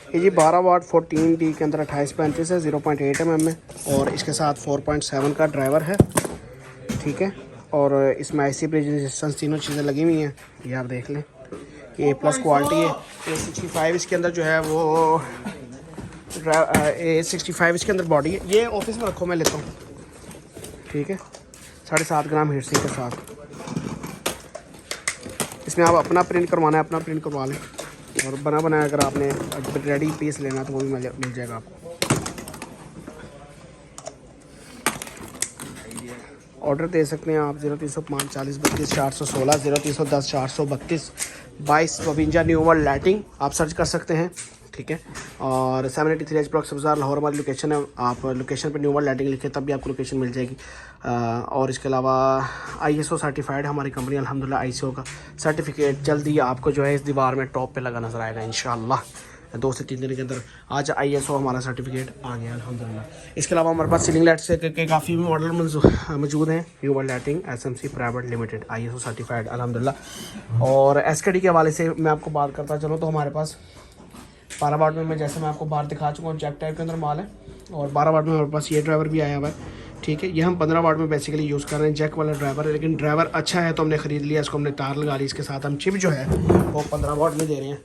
ये जी 12 वाट 14D के अंदर 2835 है, 0.8 mm में, और इसके साथ 4.7 का ड्राइवर है, ठीक है। और इसमें IC ब्रिज रेजिस्टेंस तीनों चीज़ें लगी हुई हैं, ये आप देख लें कि A+ क्वालिटी है। A65 इसके अंदर जो है वो A65 इसके अंदर बॉडी है। ये ऑफिस में रखो, मैं लेता हूँ, ठीक है। 7.5 ग्राम हीट सिंक के साथ। इसमें आप अपना प्रिंट करवाना है अपना प्रिंट करवा लें, और बना बनाया अगर आपने रेडी पीस लेना तो वो भी मिल जाएगा आपको। ऑर्डर दे सकते हैं आप 0305 40 32 416, 0310 432 22 52 न्यू वर्ल्ड लाइटिंग आप सर्च कर सकते हैं, ठीक है। और 783 एच ब्लॉक बाज़ार लाहौर हमारी लोकेशन है। आप लोकेशन पर न्यू वर्ल्ड लाइटिंग लिखें तब भी आपको लोकेशन मिल जाएगी। और इसके अलावा ISO सर्टिफाइड हमारी कंपनी अल्हम्दुलिल्लाह। ISO का सर्टिफिकेट जल्दी आपको जो है इस दीवार में टॉप पे लगा नजर आएगा इंशाल्लाह। 2 से 3 दिन के अंदर आज ISO हमारा सर्टिफिकेट आ गया अल्हम्दुलिल्लाह। इसके अलावा हमारे पास सीलिंग लाइट्स के काफ़ी मॉडल मौजूद हैं। New world lighting SMC private limited ISO certified अल्हम्दुलिल्लाह। और SKD के हवाले से मैं आपको बात करता चलूँ तो हमारे पास 12 वाट में, जैसे मैं आपको बाहर दिखा चुका हूँ, जैक टाइप के अंदर माल है। और 12 वाट में हमारे पास ये ड्राइवर भी आया हुआ है, ठीक है। ये हम 15 वाट में बेसिकली यूज़ कर रहे हैं, जैक वाला ड्राइवर है, लेकिन ड्राइवर अच्छा है तो हमने ख़रीद लिया। इसको हमने तार लगा ली, इसके साथ हम चिप जो है वो 15 वाट में दे रहे हैं।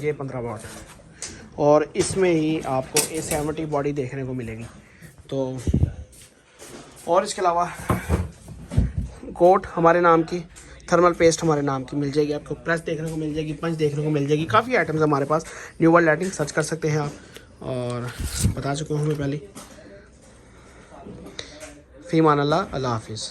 ये 15 वाट, और इसमें ही आपको A70 बॉडी देखने को मिलेगी। तो और इसके अलावा कोट हमारे नाम की, थर्मल पेस्ट हमारे नाम की मिल जाएगी आपको, प्रेस देखने को मिल जाएगी, पंच देखने को मिल जाएगी। काफ़ी आइटम्स हमारे पास। न्यू वर्ल्ड लाइटिंग सर्च कर सकते हैं आप। और बता चुका हूँ मैं पहले। फ़ी मान अल्लाह, अल्लाह हाफिज़।